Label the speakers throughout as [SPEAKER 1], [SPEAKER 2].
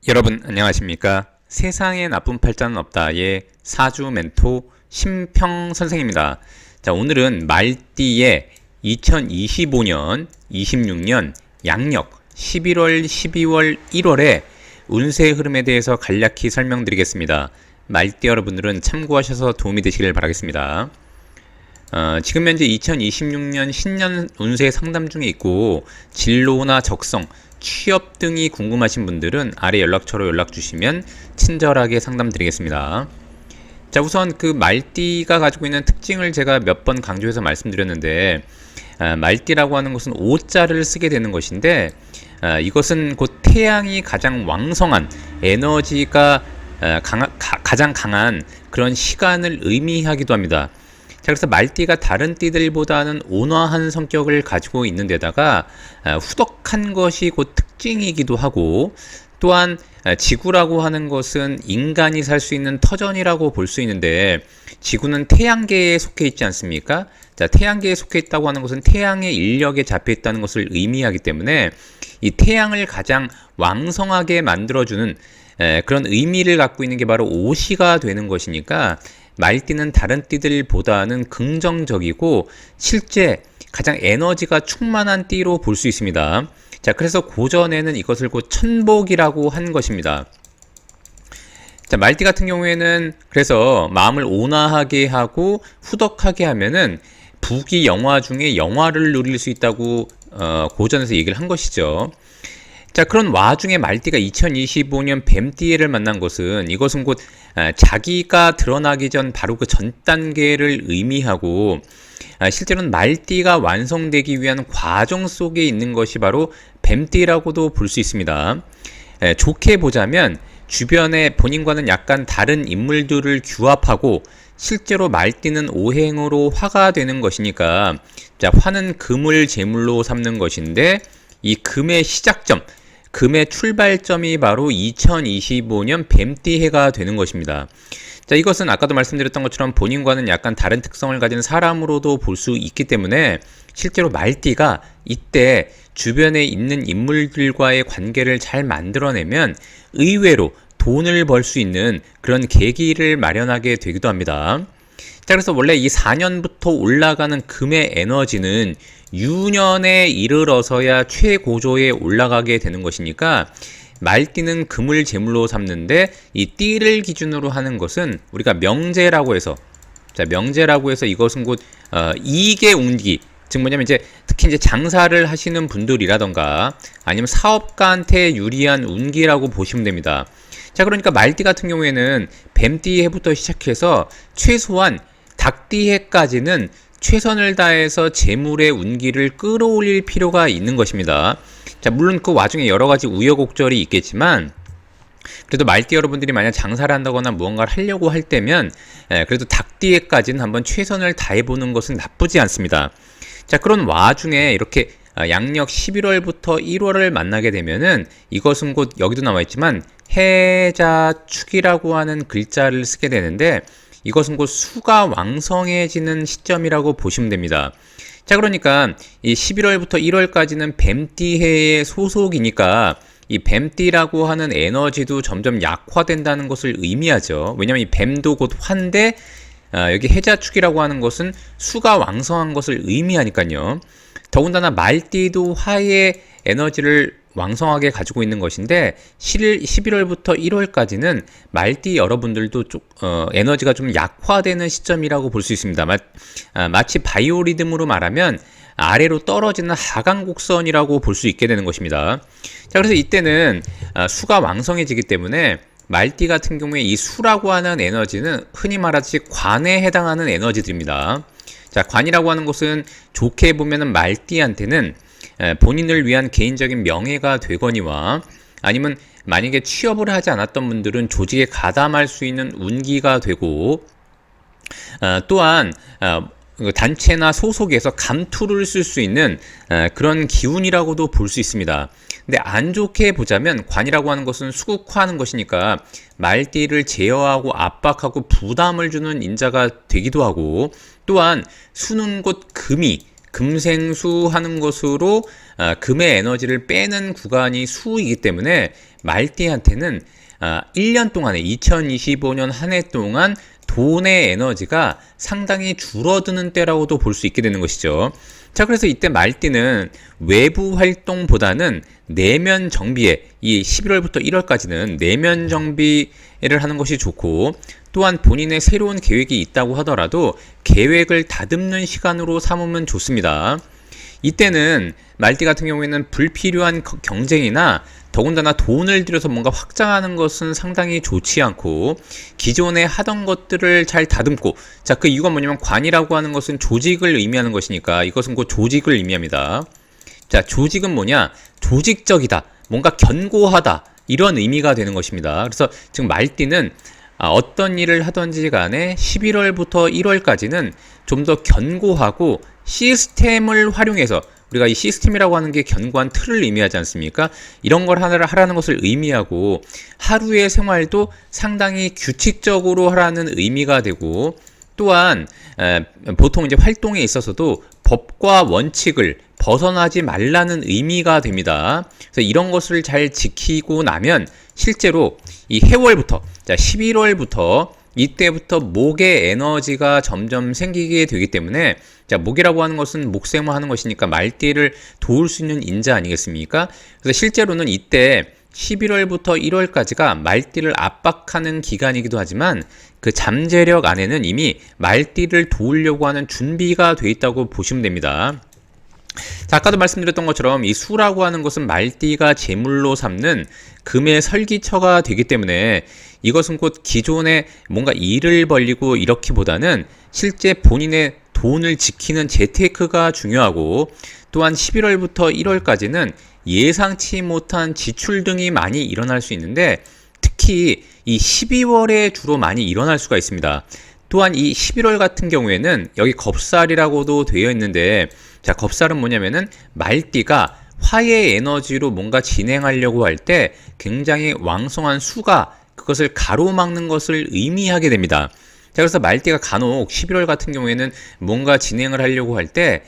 [SPEAKER 1] 여러분 안녕하십니까? 세상에 나쁜 팔자는 없다의 사주 멘토 심평 선생입니다. 자, 오늘은 말띠의 2025년, 26년 양력 11월, 12월, 1월의 운세 흐름에 대해서 간략히 설명드리겠습니다. 말띠 여러분들은 참고하셔서 도움이 되시길 바라겠습니다. 지금 현재 2026년 신년 운세 상담 중에 있고 진로나 적성, 취업 등이 궁금하신 분들은 아래 연락처로 연락 주시면 친절하게 상담드리겠습니다. 자, 우선 그 말띠가 가지고 있는 특징을 제가 몇 번 강조해서 말씀드렸는데, 말띠라고 하는 것은 오자를 쓰게 되는 것인데, 이것은 곧 태양이 가장 왕성한 에너지가 가장 강한 그런 시간을 의미하기도 합니다. 자, 그래서 말띠가 다른 띠들보다는 온화한 성격을 가지고 있는 데다가 후덕한 것이 곧 특징이기도 하고, 또한 지구라고 하는 것은 인간이 살 수 있는 터전이라고 볼 수 있는데, 지구는 태양계에 속해 있지 않습니까? 자, 태양계에 속해 있다고 하는 것은 태양의 인력에 잡혀 있다는 것을 의미하기 때문에 이 태양을 가장 왕성하게 만들어주는 그런 의미를 갖고 있는 게 바로 오시가 되는 것이니까, 말띠는 다른 띠들보다는 긍정적이고 실제 가장 에너지가 충만한 띠로 볼 수 있습니다. 자, 그래서 고전에는 이것을 곧 천복이라고 한 것입니다. 자, 말띠 같은 경우에는 그래서 마음을 온화하게 하고 후덕하게 하면은 부귀 영화 중에 영화를 누릴 수 있다고 고전에서 얘기를 한 것이죠. 자, 그런 와중에 말띠가 2025년 뱀띠를 만난 것은, 이것은 곧 자기가 드러나기 전 바로 그 전 단계를 의미하고, 실제로는 말띠가 완성되기 위한 과정 속에 있는 것이 바로 뱀띠라고도 볼 수 있습니다. 좋게 보자면 주변에 본인과는 약간 다른 인물들을 규합하고, 실제로 말띠는 오행으로 화가 되는 것이니까, 자, 화는 금을 제물로 삼는 것인데, 이 금의 시작점, 금의 출발점이 바로 2025년 뱀띠해가 되는 것입니다. 자, 이것은 아까도 말씀드렸던 것처럼 본인과는 약간 다른 특성을 가진 사람으로도 볼 수 있기 때문에, 실제로 말띠가 이때 주변에 있는 인물들과의 관계를 잘 만들어내면 의외로 돈을 벌 수 있는 그런 계기를 마련하게 되기도 합니다. 자, 그래서 원래 이 4년부터 올라가는 금의 에너지는 유년에 이르러서야 최고조에 올라가게 되는 것이니까, 말띠는 금을 제물로 삼는데 이 띠를 기준으로 하는 것은 우리가 명제라고 해서, 자, 명제라고 해서 이것은 곧 이익의 운기, 즉 뭐냐면 특히 이제 장사를 하시는 분들이라던가 아니면 사업가한테 유리한 운기라고 보시면 됩니다. 자, 그러니까 말띠 같은 경우에는 뱀띠 해부터 시작해서 최소한 닭띠 해까지는 최선을 다해서 재물의 운기를 끌어올릴 필요가 있는 것입니다. 자, 물론 그 와중에 여러 가지 우여곡절이 있겠지만, 그래도 말띠 여러분들이 만약 장사를 한다거나 무언가를 하려고 할 때면 그래도 닭띠에까지는 한번 최선을 다해보는 것은 나쁘지 않습니다. 자, 그런 와중에 이렇게 양력 11월부터 1월을 만나게 되면은, 이것은 곧 여기도 나와 있지만 해자축이라고 하는 글자를 쓰게 되는데, 이것은 곧 수가 왕성해지는 시점이라고 보시면 됩니다. 자, 그러니까 이 11월부터 1월까지는 뱀띠해의 소속이니까 이 뱀띠라고 하는 에너지도 점점 약화된다는 것을 의미하죠. 왜냐하면 이 뱀도 곧 화인데, 여기 해자축이라고 하는 것은 수가 왕성한 것을 의미하니까요. 더군다나 말띠도 화의 에너지를 왕성하게 가지고 있는 것인데, 11월부터 1월까지는 말띠 여러분들도 에너지가 좀 약화되는 시점이라고 볼 수 있습니다. 마치 바이오리듬으로 말하면 아래로 떨어지는 하강곡선이라고 볼 수 있게 되는 것입니다. 자, 그래서 이때는 수가 왕성해지기 때문에 말띠 같은 경우에 이 수라고 하는 에너지는 흔히 말하듯이 관에 해당하는 에너지들입니다. 자, 관이라고 하는 것은 좋게 보면은 말띠한테는 본인을 위한 개인적인 명예가 되거니와, 아니면 만약에 취업을 하지 않았던 분들은 조직에 가담할 수 있는 운기가 되고, 또한 단체나 소속에서 감투를 쓸 수 있는 그런 기운이라고도 볼 수 있습니다. 근데 안 좋게 보자면 관이라고 하는 것은 수국화하는 것이니까 말띠를 제어하고 압박하고 부담을 주는 인자가 되기도 하고, 또한 수는 곧 금이 금생수 하는 것으로 금의 에너지를 빼는 구간이 수이기 때문에 말띠한테는 1년 동안에 2025년 한 해 동안 돈의 에너지가 상당히 줄어드는 때라고도 볼 수 있게 되는 것이죠. 자, 그래서 이때 말띠는 외부 활동보다는 내면 정비에, 이 11월부터 1월까지는 내면 정비를 하는 것이 좋고, 또한 본인의 새로운 계획이 있다고 하더라도 계획을 다듬는 시간으로 삼으면 좋습니다. 이때는 말띠 같은 경우에는 불필요한 경쟁이나 더군다나 돈을 들여서 뭔가 확장하는 것은 상당히 좋지 않고, 기존에 하던 것들을 잘 다듬고, 자, 그 이유가 뭐냐면 관이라고 하는 것은 조직을 의미하는 것이니까 이것은 곧 조직을 의미합니다. 자, 조직은 뭐냐? 조직적이다, 뭔가 견고하다, 이런 의미가 되는 것입니다. 그래서 지금 말띠는 어떤 일을 하든지 간에 11월부터 1월까지는 좀 더 견고하고 시스템을 활용해서, 우리가 이 시스템이라고 하는 게 견고한 틀을 의미하지 않습니까? 이런 걸 하라는 것을 의미하고, 하루의 생활도 상당히 규칙적으로 하라는 의미가 되고, 또한 보통 이제 활동에 있어서도 법과 원칙을 벗어나지 말라는 의미가 됩니다. 그래서 이런 것을 잘 지키고 나면 실제로 이 해월부터, 자, 11월부터 이때부터 목의 에너지가 점점 생기게 되기 때문에, 자, 목이라고 하는 것은 목세모 하는 것이니까 말띠를 도울 수 있는 인자 아니겠습니까? 그래서 실제로는 이때 11월부터 1월까지가 말띠를 압박하는 기간이기도 하지만 그 잠재력 안에는 이미 말띠를 도우려고 하는 준비가 돼 있다고 보시면 됩니다. 자, 아까도 말씀드렸던 것처럼 이 수라고 하는 것은 말띠가 제물로 삼는 금의 설기처가 되기 때문에 이것은 곧 기존에 뭔가 일을 벌리고 이렇기보다는 실제 본인의 돈을 지키는 재테크가 중요하고, 또한 11월부터 1월까지는 예상치 못한 지출 등이 많이 일어날 수 있는데 특히 이 12월에 주로 많이 일어날 수가 있습니다. 또한 이 11월 같은 경우에는 여기 겁살이라고도 되어 있는데, 자, 겁살은 뭐냐면은 말띠가 화의 에너지로 뭔가 진행하려고 할 때 굉장히 왕성한 수가 그것을 가로막는 것을 의미하게 됩니다. 자, 그래서 말띠가 간혹 11월 같은 경우에는 뭔가 진행을 하려고 할 때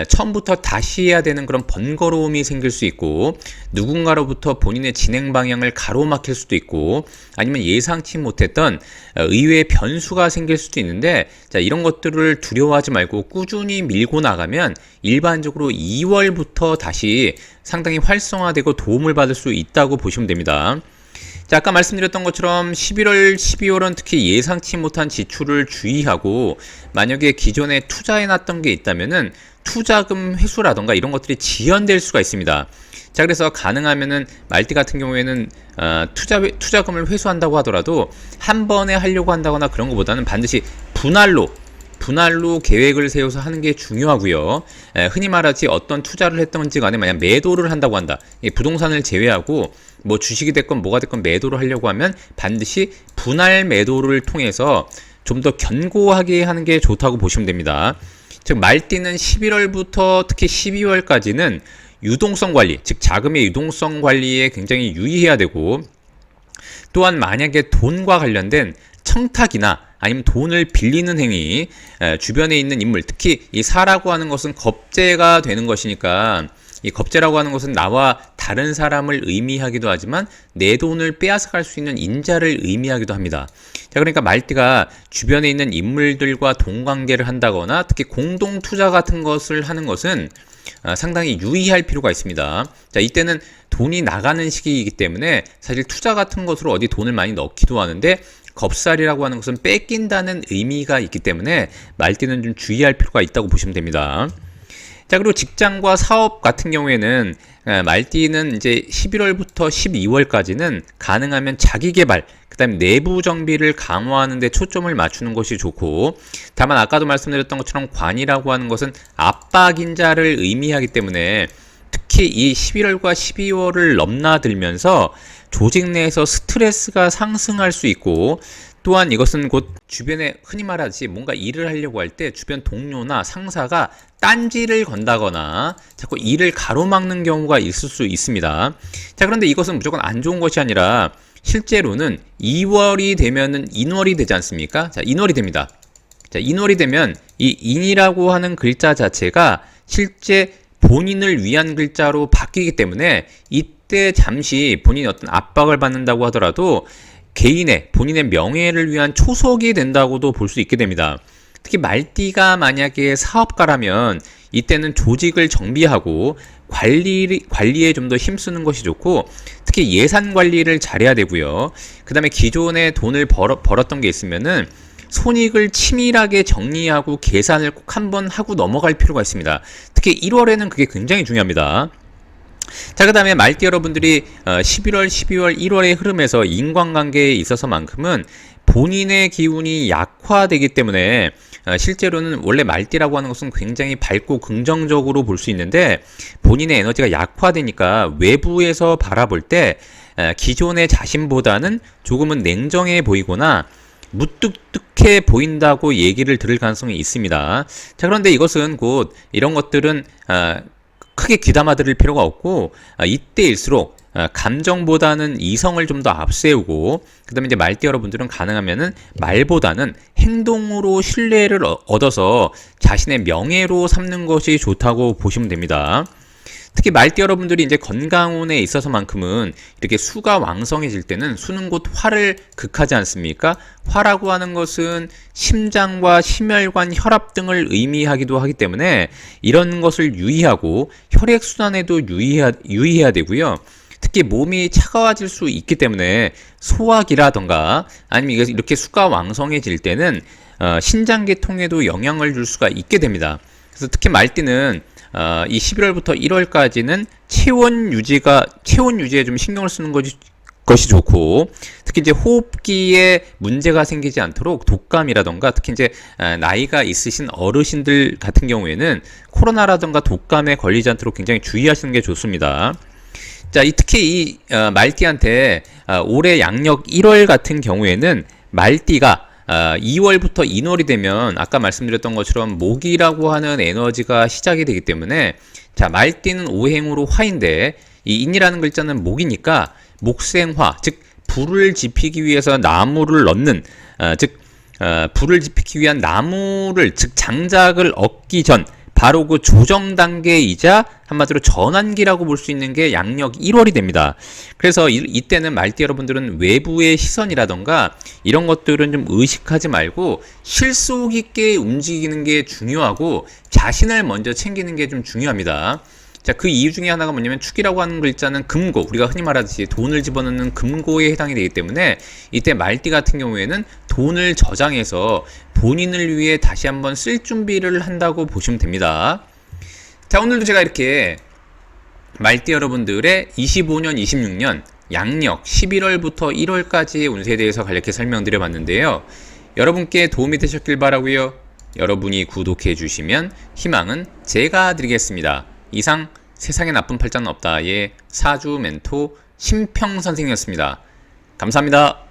[SPEAKER 1] 처음부터 다시 해야 되는 그런 번거로움이 생길 수 있고, 누군가로부터 본인의 진행 방향을 가로막힐 수도 있고, 아니면 예상치 못했던 의외의 변수가 생길 수도 있는데, 자, 이런 것들을 두려워하지 말고 꾸준히 밀고 나가면 일반적으로 2월부터 다시 상당히 활성화되고 도움을 받을 수 있다고 보시면 됩니다. 자, 아까 말씀드렸던 것처럼 11월, 12월은 특히 예상치 못한 지출을 주의하고, 만약에 기존에 투자해놨던 게 있다면은 투자금 회수라던가 이런 것들이 지연될 수가 있습니다. 자, 그래서 가능하면은 말띠 같은 경우에는 투자금을 회수한다고 하더라도 한 번에 하려고 한다거나 그런 것보다는 반드시 분할로 계획을 세워서 하는 게 중요하고요. 흔히 말하지 어떤 투자를 했던지 간에 만약 매도를 한다고 한다, 부동산을 제외하고 뭐 주식이 됐건 뭐가 됐건 매도를 하려고 하면 반드시 분할 매도를 통해서 좀 더 견고하게 하는 게 좋다고 보시면 됩니다. 즉 말띠는 11월부터 특히 12월까지는 유동성 관리, 즉 자금의 유동성 관리에 굉장히 유의해야 되고, 또한 만약에 돈과 관련된 청탁이나 아니면 돈을 빌리는 행위, 주변에 있는 인물, 특히 이 사라고 하는 것은 겁재가 되는 것이니까, 이 겁재라고 하는 것은 나와 다른 사람을 의미하기도 하지만 내 돈을 빼앗아갈 수 있는 인자를 의미하기도 합니다. 자, 그러니까 말띠가 주변에 있는 인물들과 돈관계를 한다거나 특히 공동 투자 같은 것을 하는 것은 상당히 유의할 필요가 있습니다. 자, 이때는 돈이 나가는 시기이기 때문에 사실 투자 같은 것으로 어디 돈을 많이 넣기도 하는데, 겁살이라고 하는 것은 뺏긴다는 의미가 있기 때문에 말띠는 좀 주의할 필요가 있다고 보시면 됩니다. 자, 그리고 직장과 사업 같은 경우에는 말띠는 이제 11월부터 12월까지는 가능하면 자기 개발, 그 다음에 내부 정비를 강화하는 데 초점을 맞추는 것이 좋고, 다만 아까도 말씀드렸던 것처럼 관이라고 하는 것은 압박인자를 의미하기 때문에 특히 이 11월과 12월을 넘나들면서 조직 내에서 스트레스가 상승할 수 있고, 또한 이것은 곧 주변에 흔히 말하지 뭔가 일을 하려고 할 때 주변 동료나 상사가 딴지를 건다거나 자꾸 일을 가로막는 경우가 있을 수 있습니다. 자, 그런데 이것은 무조건 안 좋은 것이 아니라 실제로는 2월이 되면은 인월이 되지 않습니까? 자, 인월이 됩니다. 자, 인월이 되면 이 인이라고 하는 글자 자체가 실제 본인을 위한 글자로 바뀌기 때문에 이때 잠시 본인이 어떤 압박을 받는다고 하더라도 본인의 명예를 위한 초석이 된다고도 볼 수 있게 됩니다. 특히 말띠가 만약에 사업가라면 이때는 조직을 정비하고 관리에 좀 더 힘쓰는 것이 좋고, 특히 예산 관리를 잘해야 되고요. 그 다음에 기존에 돈을 벌었던 게 있으면은 손익을 치밀하게 정리하고 계산을 꼭 한번 하고 넘어갈 필요가 있습니다. 특히 1월에는 그게 굉장히 중요합니다. 자, 그 다음에 말띠 여러분들이 11월, 12월, 1월의 흐름에서 인간관계에 있어서만큼은 본인의 기운이 약화되기 때문에 실제로는 원래 말띠라고 하는 것은 굉장히 밝고 긍정적으로 볼 수 있는데, 본인의 에너지가 약화되니까 외부에서 바라볼 때 기존의 자신보다는 조금은 냉정해 보이거나 무뚝뚝해 보인다고 얘기를 들을 가능성이 있습니다. 자, 그런데 이것은 곧 이런 것들은 크게 귀담아 들을 필요가 없고, 이때일수록 감정보다는 이성을 좀 더 앞세우고, 그 다음에 이제 말띠 여러분들은 가능하면은 말보다는 행동으로 신뢰를 얻어서 자신의 명예로 삼는 것이 좋다고 보시면 됩니다. 특히 말띠 여러분들이 이제 건강운에 있어서만큼은 이렇게 수가 왕성해질 때는 수는 곧 화를 극하지 않습니까? 화라고 하는 것은 심장과 심혈관, 혈압 등을 의미하기도 하기 때문에 이런 것을 유의하고 혈액순환에도 유의해야 되고요. 특히 몸이 차가워질 수 있기 때문에 소화기라던가 아니면 이렇게 수가 왕성해질 때는 신장계통에도 영향을 줄 수가 있게 됩니다. 그래서 특히 말띠는 이 11월부터 1월까지는 체온 유지에 좀 신경을 쓰는 것이 좋고, 특히 이제 호흡기에 문제가 생기지 않도록 독감이라던가, 특히 이제 나이가 있으신 어르신들 같은 경우에는 코로나라던가 독감에 걸리지 않도록 굉장히 주의하시는 게 좋습니다. 자, 특히 이 말띠한테 올해 양력 1월 같은 경우에는 말띠가 2월부터 인월이 되면 아까 말씀드렸던 것처럼 목이라고 하는 에너지가 시작이 되기 때문에, 자, 말띠는 오행으로 화인데 이 인이라는 글자는 목이니까 목생화, 즉 불을 지피기 위해서 나무를 넣는, 불을 지피기 위한 나무를, 즉 장작을 얻기 전 바로 그 조정 단계이자 한마디로 전환기라고 볼 수 있는 게 양력 1월이 됩니다. 그래서 이때는 말띠 여러분들은 외부의 시선이라던가 이런 것들은 좀 의식하지 말고 실속 있게 움직이는 게 중요하고 자신을 먼저 챙기는 게 좀 중요합니다. 자, 그 이유 중에 하나가 뭐냐면 축이라고 하는 글자는 금고, 우리가 흔히 말하듯이 돈을 집어넣는 금고에 해당이 되기 때문에 이때 말띠 같은 경우에는 돈을 저장해서 본인을 위해 다시 한번 쓸 준비를 한다고 보시면 됩니다. 자, 오늘도 제가 이렇게 말띠 여러분들의 25년, 26년 양력 11월부터 1월까지의 운세에 대해서 간략히 설명드려 봤는데요. 여러분께 도움이 되셨길 바라고요. 여러분이 구독해 주시면 희망은 제가 드리겠습니다. 이상 세상에 나쁜 팔자는 없다의 사주 멘토 심평 선생이었습니다. 감사합니다.